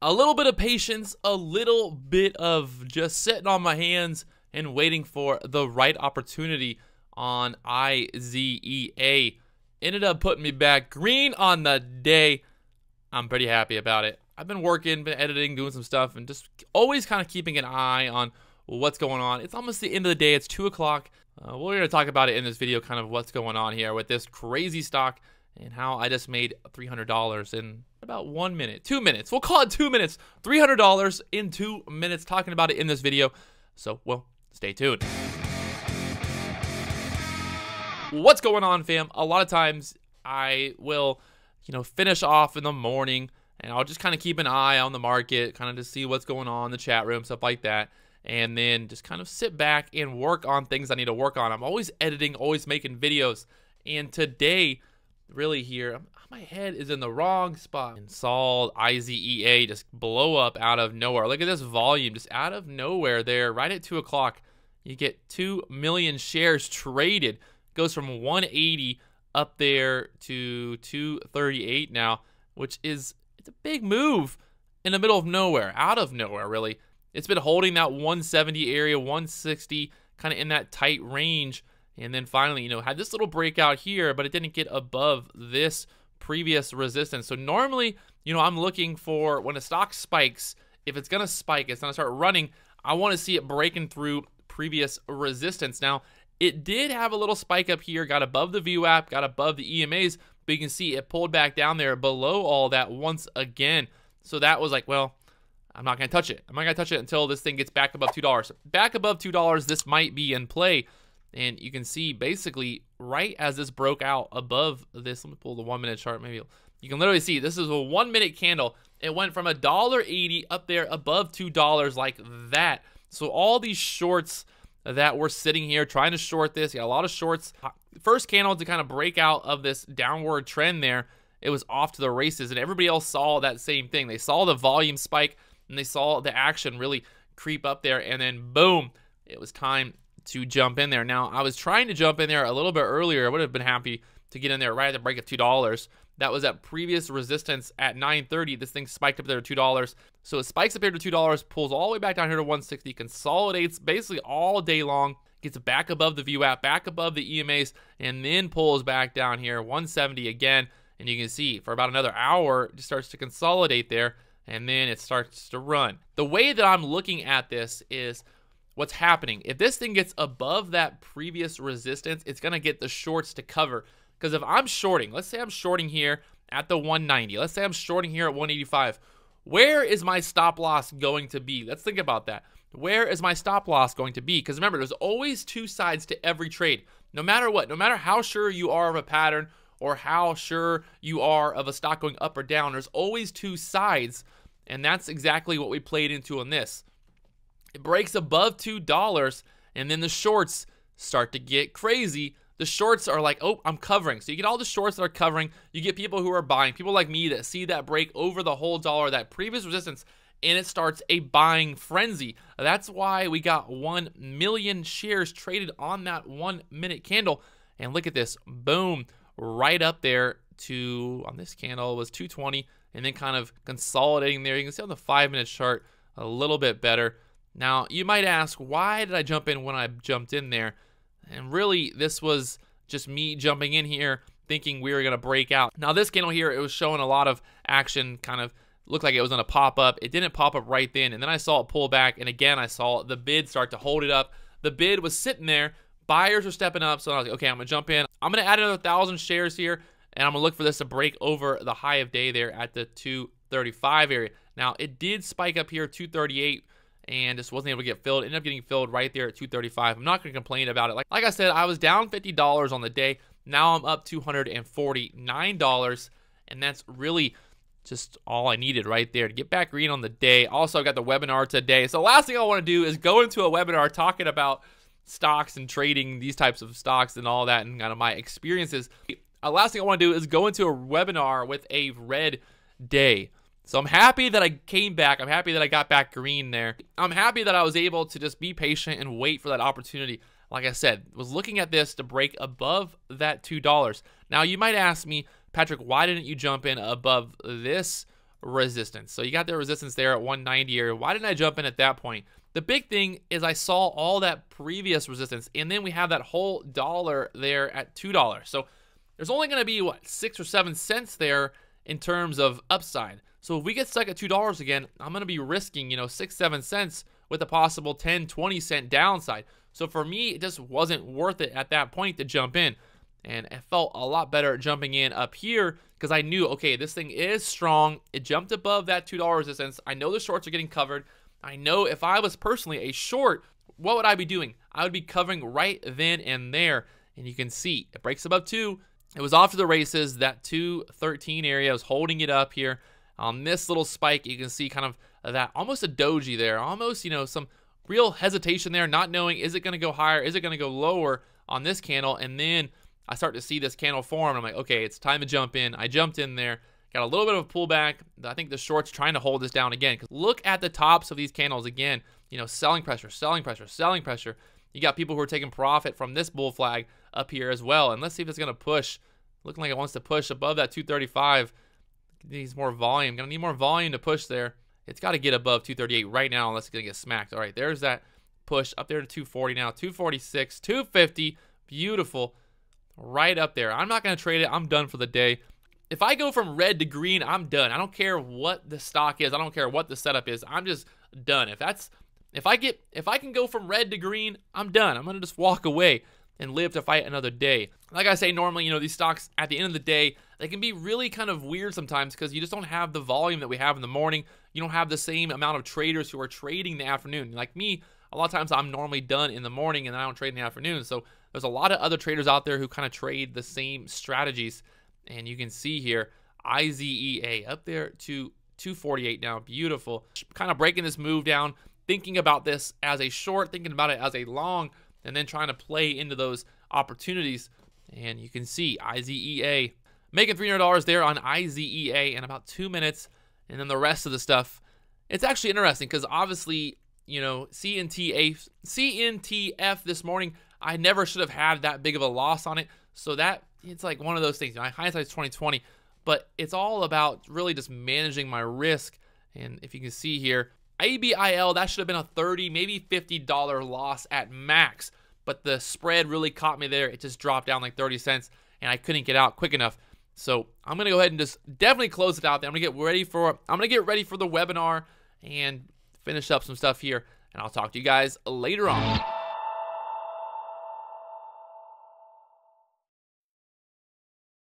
A little bit of patience, a little bit of just sitting on my hands and waiting for the right opportunity on Izea. Ended up putting me back green on the day. I'm pretty happy about it. I've been working, been editing, doing some stuff, and just always kind of keeping an eye on what's going on. It's almost the end of the day. It's 2 o'clock. We're going to talk about it in this video, kind of what's going on here with this crazy stock and how I just made $300 in about 1 minute, 2 minutes. We'll call it 2 minutes. $300 in 2 minutes, talking about it in this video. So, well, stay tuned. What's going on, fam? A lot of times I will, finish off in the morning and I'll just kind of keep an eye on the market, kind of to see what's going on in the chat room, stuff like that. And then just kind of sit back and work on things I need to work on. I'm always editing, always making videos. And today, really here, my head is in the wrong spot. And saw Izea just blow up out of nowhere. Look at this volume, just out of nowhere there, right at 2 o'clock. You get 2 million shares traded. Goes from 180 up there to 238 now, which is, it's a big move in the middle of nowhere, out of nowhere, really. It's been holding that 170 area, 160, kind of in that tight range. And then finally, had this little breakout here, but it didn't get above this previous resistance. So normally, I'm looking for when a stock spikes, if it's going to spike, it's going to start running, I want to see it breaking through previous resistance. Now, it did have a little spike up here, got above the VWAP, got above the EMAs, but you can see it pulled back down there below all that once again. So that was like, well, I'm not going to touch it. I'm not going to touch it until this thing gets back above $2. Back above $2, this might be in play. And you can see basically right as this broke out above this, let me pull the 1 minute chart, maybe you can literally see this is a 1 minute candle. It went from $1.80 up there above $2 like that. So all these shorts that were sitting here trying to short this, you got a lot of shorts. First candle to kind of break out of this downward trend there, it was off to the races, and everybody else saw that same thing. They saw the volume spike and they saw the action really creep up there, and then boom, it was time to jump in there. Now, I was trying to jump in there a little bit earlier. I would have been happy to get in there right at the break of $2. That was at previous resistance at 930. This thing spiked up there to $2. So it spikes up here to $2, pulls all the way back down here to 160, consolidates basically all day long, gets back above the VWAP, back above the EMAs, and then pulls back down here, 170 again. And you can see for about another hour, it just starts to consolidate there, and then it starts to run. The way that I'm looking at this is what's happening. If this thing gets above that previous resistance, it's going to get the shorts to cover. Because if I'm shorting, let's say I'm shorting here at the 190. Let's say I'm shorting here at 185. Where is my stop loss going to be? Let's think about that. Where is my stop loss going to be? Because remember, there's always two sides to every trade. No matter what, no matter how sure you are of a pattern or how sure you are of a stock going up or down, there's always two sides. And that's exactly what we played into on this. It breaks above $2, and then the shorts start to get crazy. The shorts are like, oh, I'm covering. So you get all the shorts that are covering. You get people who are buying, people like me that see that break over the whole dollar, that previous resistance, and it starts a buying frenzy. That's why we got 1 million shares traded on that 1 minute candle. And look at this, boom, right up there to, on this candle, was 220, and then kind of consolidating there. You can see on the 5 minute chart a little bit better. Now, you might ask, why did I jump in when I jumped in there? And really, this was just me jumping in here thinking we were going to break out. Now, this candle here, it was showing a lot of action, kind of looked like it was going to pop up. It didn't pop up right then, and then I saw it pull back, and again, I saw the bid start to hold it up. The bid was sitting there. Buyers were stepping up, so I was like, okay, I'm going to jump in. I'm going to add another 1,000 shares here, and I'm going to look for this to break over the high of day there at the 235 area. Now, it did spike up here, 238, and just wasn't able to get filled. Ended up getting filled right there at 235. I'm not going to complain about it. Like I said, I was down $50 on the day. Now I'm up $249, and that's really just all I needed right there to get back green on the day. Also, I got the webinar today. So the last thing I want to do is go into a webinar talking about stocks and trading these types of stocks and all that and kind of my experiences. Last thing I want to do is go into a webinar with a red day. So I'm happy that I came back. I'm happy that I got back green there. I'm happy that I was able to just be patient and wait for that opportunity. Like I said, was looking at this to break above that $2. Now, you might ask me, Patrick, why didn't you jump in above this resistance. So you got the resistance there at 190 here. Why didn't I jump in at that point? The big thing is I saw all that previous resistance, and then we have that whole dollar there at $2. So there's only going to be, what, 6 or 7 cents there in terms of upside. So if we get stuck at $2 again, I'm going to be risking, 6, 7 cents with a possible 10, 20 cent downside. So for me, it just wasn't worth it at that point to jump in. And it felt a lot better jumping in up here because I knew, okay, this thing is strong. It jumped above that $2 resistance. I know the shorts are getting covered. I know if I was personally a short, what would I be doing? I would be covering right then and there. And you can see it breaks above 2. It was off to the races. That 213 area was holding it up here. On this little spike, you can see kind of that almost a doji there. Almost, some real hesitation there, not knowing, is it going to go higher? Is it going to go lower on this candle? And then I start to see this candle form. I'm like, okay, it's time to jump in. I jumped in there. Got a little bit of a pullback. I think the short's trying to hold this down again. Because look at the tops of these candles again. Selling pressure, selling pressure, selling pressure. You got people who are taking profit from this bull flag up here as well. And let's see if it's going to push. Looking like it wants to push above that 235. It needs more volume. Going to need more volume to push there. It's got to get above 238 right now unless it's going to get smacked. All right, there's that push up there to 240 now. 246, 250. Beautiful. Right up there. I'm not going to trade it. I'm done for the day. If I go from red to green, I'm done. I don't care what the stock is. I don't care what the setup is. I'm just done. If I can go from red to green, I'm done. I'm going to just walk away and live to fight another day. Like I say, normally, these stocks at the end of the day, they can be really kind of weird sometimes because you just don't have the volume that we have in the morning. You don't have the same amount of traders who are trading in the afternoon. Like me, a lot of times I'm normally done in the morning and I don't trade in the afternoon. So there's a lot of other traders out there who kind of trade the same strategies. And you can see here, Izea up there to 248 now. Beautiful. Kind of breaking this move down, thinking about this as a short, thinking about it as a long, and then trying to play into those opportunities. And you can see Izea making $300 there on Izea in about 2 minutes. And then the rest of the stuff, it's actually interesting because obviously, CNTF this morning, I never should have had that big of a loss on it. So that, it's like one of those things. Hindsight's 2020, but it's all about really just managing my risk. And if you can see here, ABIL, that should have been a $30, maybe $50 loss at max. But the spread really caught me there. It just dropped down like 30 cents, and I couldn't get out quick enough. So I'm gonna go ahead and just definitely close it out there. I'm gonna get ready for the webinar and finish up some stuff here. And I'll talk to you guys later on.